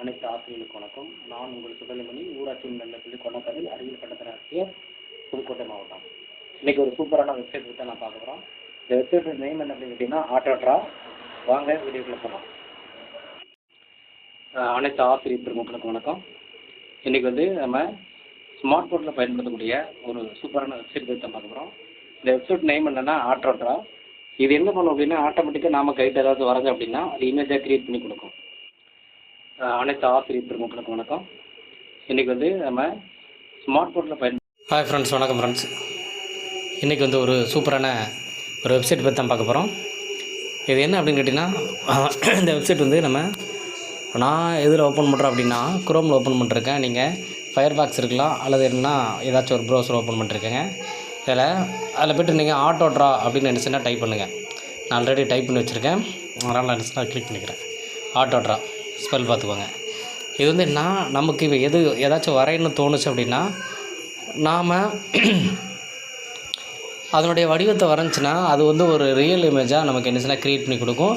அனைத்து ஆசிரியர்களுக்கு வணக்கம். நான் உங்கள் சுடலைமணி, ஊராட்சி நல்ல கொண்டக்கரை அறிவியல் கட்டத்தில் ஆசிரியர், புதுக்கோட்டை மாவட்டம். இன்றைக்கி ஒரு சூப்பரான வெப்சைட் பற்றி நான் பார்க்க போகிறோம். இந்த வெப்சைட் நேம் என்ன அப்படின்னு கேட்டிங்கன்னா ஆட்டோட்ரா. வாங்க வீடியோக்குள்ள போகலாம். அனைத்து ஆசிரியர் பெருமக்களுக்கு வணக்கம். இன்றைக்கி நம்ம ஸ்மார்ட் போர்டில் பயன்படுத்தக்கூடிய ஒரு சூப்பரான வெப்சைட் பற்றி தான் பார்க்க போகிறோம். இந்த வெப்சைட் நேம் என்னென்னா ஆட்டோட்ரா. இது என்ன பண்ணும் அப்படின்னா, ஆட்டோமேட்டிக்காக நாம் கைட்டு ஏதாவது வரைஞ்சோம் அப்படின்னா அது இமேஜாக க்ரியேட் பண்ணி கொடுக்கும். அனைத்து ஆசிரியர் பெருமக்களுக்கு வணக்கம். இன்றைக்கி நம்ம ஸ்மார்ட் போர்டில் ஹாய் ஃப்ரெண்ட்ஸ், வணக்கம் ஃப்ரெண்ட்ஸ். இன்றைக்கி ஒரு சூப்பரான ஒரு வெப்சைட் பற்றி தான் பார்க்க போகிறோம். இது என்ன அப்படின்னு கேட்டிங்கன்னா, இந்த வெப்சைட் நான் எதில் ஓப்பன் பண்ணுறேன் அப்படின்னா குரோமில் ஓப்பன் பண்ணிருக்கேன். நீங்கள் ஃபயர் பாக்ஸ் இருக்கலாம், அல்லது என்னன்னா ஏதாச்சும் ஒரு ப்ரௌசர் ஓப்பன் பண்ணிருக்கேங்க. அதில் போய்ட்டு நீங்கள் ஆட்டோட்ரா அப்படின்னு நினச்சின்னா டைப் பண்ணுங்கள். நான் ஆல்ரெடி டைப் பண்ணி வச்சுருக்கேன், அதனால் நான் நினச்சினா கிளிக் பண்ணிக்கிறேன். ஆட்டோட்ரா ஸ்பெல் பார்த்துக்கோங்க. இது நமக்கு இப்போ ஏதாச்சும் வரையணும்னு தோணுச்சு அப்படின்னா நாம் அதனுடைய வடிவத்தை வரைஞ்சின்னா அது ஒரு ரியல் இமேஜாக நமக்கு என்ன க்ரியேட் பண்ணி கொடுக்கும்.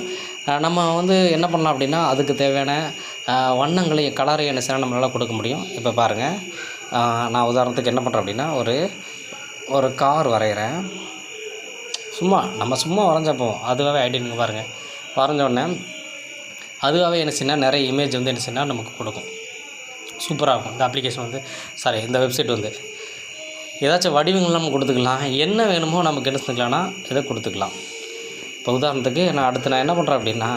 நம்ம என்ன பண்ணலாம் அப்படின்னா அதுக்கு தேவையான வண்ணங்களையும் கலரையும் என்ன நம்மளால் கொடுக்க முடியும். இப்போ பாருங்கள், நான் உதாரணத்துக்கு என்ன பண்ணுறேன் அப்படின்னா ஒரு கார் வரைகிறேன். சும்மா வரைஞ்சப்போ அதுவாகவே ஐடியா பாருங்கள். வரைஞ்சோடனே அதுவாகவே என்ன நிறைய இமேஜ் என்ன நமக்கு கொடுக்கும். சூப்பராக இருக்கும். இந்த அப்ளிகேஷன் இந்த வெப்சைட் ஏதாச்சும் வடிவங்கள் நம்ம கொடுத்துக்கலாம். என்ன வேணுமோ நமக்கு என்ன செஞ்சுக்கலாம்னா இதை கொடுத்துக்கலாம். இப்போ உதாரணத்துக்கு நான் என்ன பண்ணுறேன் அப்படின்னா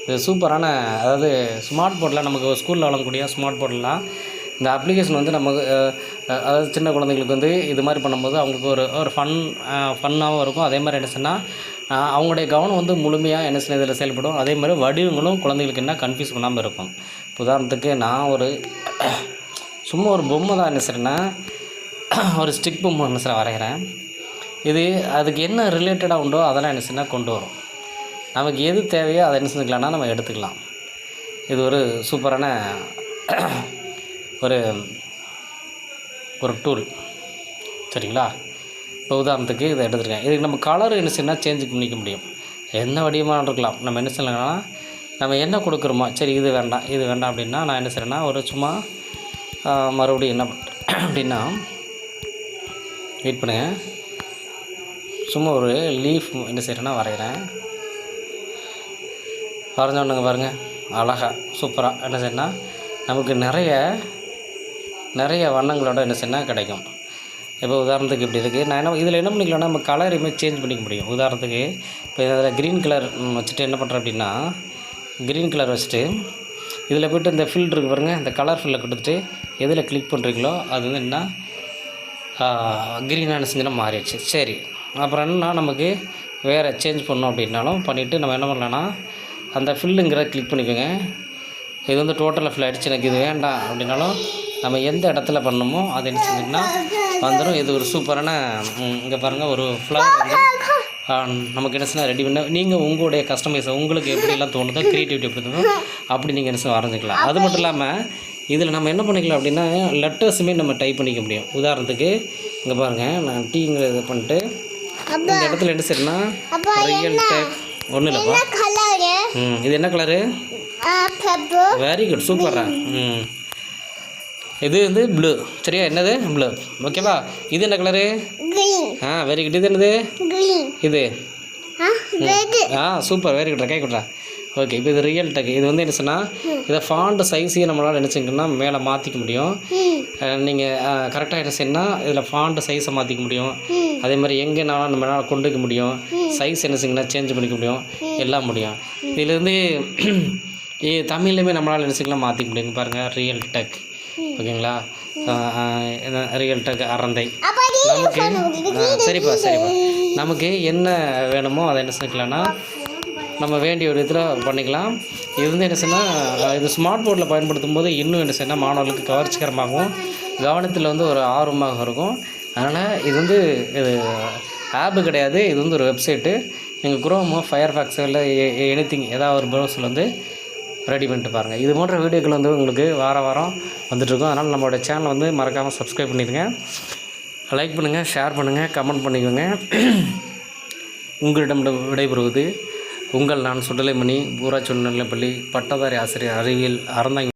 இது சூப்பரான, அதாவது ஸ்மார்ட் போர்டில் நமக்கு ஸ்கூலில் வழங்கக்கூடிய ஸ்மார்ட் போர்டெலாம் இந்த அப்ளிகேஷன் நமக்கு அதாவது சின்ன குழந்தைங்களுக்கு இது மாதிரி பண்ணும்போது அவங்களுக்கு ஒரு ஃபன்னாகவும் இருக்கும். அதே மாதிரி என்ன சொன்னால் அவங்களுடைய கவனம் முழுமையாக என்ன செய்ய இதில் செயல்படும். அதே மாதிரி வடிவங்களும் குழந்தைங்களுக்கு என்ன கன்ஃபியூஸ் பண்ணாமல் இருக்கும். உதாரணத்துக்கு நான் சும்மா ஒரு பொம்மை தான் என்ன செய்கிறேன்னா ஒரு ஸ்டிக் பொம்மை என்ன செய்ய வரைகிறேன். அதுக்கு என்ன ரிலேட்டடாக உண்டோ அதெல்லாம் என்ன செய்ய கொண்டு வரும். நமக்கு எது தேவையோ அதை என்ன செஞ்சுக்கலாம்னா நம்ம எடுத்துக்கலாம். இது ஒரு சூப்பரான ஒரு டூல், சரிங்களா? இப்போ உதாரணத்துக்கு இதை எடுத்துருக்கேன். இதுக்கு நம்ம கலர் என்ன செய்யணும் சேஞ்ச் பண்ணிக்க முடியும். என்ன வடிவமாக இருக்கலாம். நம்ம என்ன செய்யலாம்னா நம்ம என்ன கொடுக்குறோமோ, சரி இது வேண்டாம் அப்படின்னா நான் என்ன செய்கிறேன்னா சும்மா மறுபடியும் என்ன பண்ணுறேன் அப்படின்னா வெயிட் பண்ணுங்கள். சும்மா ஒரு லீஃப் என்ன செய்கிறேன்னா வரைகிறேன். வரைஞ்சோன்னுங்க பாருங்கள், அழகாக சூப்பராக என்ன செய்யணும்னா நமக்கு நிறைய வண்ணங்களோட என்ன செய்யணும் கிடைக்கும். இப்போ உதாரணத்துக்கு இப்படி இருக்குது. நான் இதில் என்ன பண்ணிக்கலாம்னா நம்ம கலர் இமேஜ் சேஞ்ச் பண்ணிக்க முடியும். உதாரணத்துக்கு இப்போ இதில் க்ரீன் கலர் வச்சுட்டு என்ன பண்ணுறேன் அப்படின்னா க்ரீன் கலர் வச்சுட்டு இதில் போய்ட்டு இந்த ஃபில் இருக்குது பாருங்கள், இந்த கலர் ஃபில்லை கொடுத்துட்டு எதில் கிளிக் பண்ணுறீங்களோ அது என்ன க்ரீனாக என்ன செஞ்சுன்னா மாறிடுச்சு. சரி, அப்புறம் என்னன்னா நமக்கு வேறு சேஞ்ச் பண்ணோம் அப்படின்னாலும் பண்ணிவிட்டு நம்ம என்ன பண்ணலான்னா அந்த ஃபில்லுங்கிறத கிளிக் பண்ணிக்கோங்க. இது டோட்டலாக ஃபில் ஆகிடுச்சு, எனக்கு இது வேண்டாம் அப்படின்னாலும் நம்ம எந்த இடத்துல பண்ணணுமோ அது என்ன செஞ்சிங்கன்னா வந்துடும். இது ஒரு சூப்பரான இங்கே பாருங்கள், ஒரு ஃப்ளவர் நமக்கு என்ன ரெடி பண்ண நீங்கள் உங்களுடைய கஸ்டமைஸை உங்களுக்கு எப்படிலாம் தோணுதோ, க்ரியேட்டிவிட்டி எப்படி தோணுதோ அப்படி நீங்கள் என்ன வரைஞ்சிக்கலாம். அது மட்டும் இல்லாமல் இதில் நம்ம என்ன பண்ணிக்கலாம் அப்படின்னா லெட்டர்ஸுமே நம்ம டைப் பண்ணிக்க முடியும். உதாரணத்துக்கு இங்கே பாருங்கள், நான் டீங்கிற இது பண்ணிட்டு இந்த இடத்துல என்ன செய்யணும்னா ரியல் டேக் ஒன்றும் இல்லைப்பா. இது என்ன கலரு? வெரி குட், சூப்பரா. இது ப்ளூ, சரியா? என்னது ப்ளூ, ஓகேவா? இது என்ன கலரு? Very good. இது என்னது? இது சூப்பர், வெரி குட். கை கொடுறா. ஓகே, இப்போ இது ரியல் டெக். இது என்ன சொன்னால் இதை ஃபாண்ட் சைஸையும் நம்மளால் நினச்சிங்கன்னா மேலே மாற்றிக்க முடியும். நீங்கள் கரெக்டாக என்ன செய்யணும்னா இதில் ஃபாண்ட் சைஸை மாற்றிக்க முடியும். அதே மாதிரி எங்கேனாலும் நம்மளால் கொண்டு வைக்க முடியும். சைஸ் என்ன செய்யணும்னா சேஞ்ச் பண்ணிக்க முடியும், எல்லாம் முடியும். இதுலேருந்து தமிழ்லையுமே நம்மளால் என்ன செய்யலாம் மாற்றிக்க முடியுங்க. பாருங்கள், ரியல் டெக், ஓகேங்களா? ரியல் டெக் அறந்தை. நமக்கு சரிப்பா நமக்கு என்ன வேணுமோ அதை என்ன செஞ்சுக்கலாம்னா நம்ம வேண்டிய ஒரு இதில் பண்ணிக்கலாம். இது என்ன செய்யணும், இது ஸ்மார்ட் போர்டில் பயன்படுத்தும் போது இன்னும் என்ன செய்யணும் மாணவர்களுக்கு கவர்ச்சிகரமாகவும் கவனத்தில் ஒரு ஆர்வமாக இருக்கும். அதனால் இது ஆப்பு கிடையாது, இது ஒரு வெப்சைட்டு. நீங்கள் குரோமோ ஃபயர் பாக்ஸோ இல்லை எனிதிங் ஏதாவது ஒரு ப்ரௌசரில் ரெடி பண்ணிட்டு பாருங்கள். இது போன்ற வீடியோக்கள் உங்களுக்கு வாரம் வந்துட்டுருக்கும். அதனால் நம்மளோட சேனலை மறக்காமல் சப்ஸ்கிரைப் பண்ணிடுங்க, லைக் பண்ணுங்கள், ஷேர் பண்ணுங்கள், கமெண்ட் பண்ணிக்கோங்க. உங்களிடம் விடைபெறுவது உங்கள் நான் சுடலைமணி ஊராட்சி நடுநிலைப்பள்ளி பட்டதாரி ஆசிரியர் அறிவியல் அறந்தாங்கி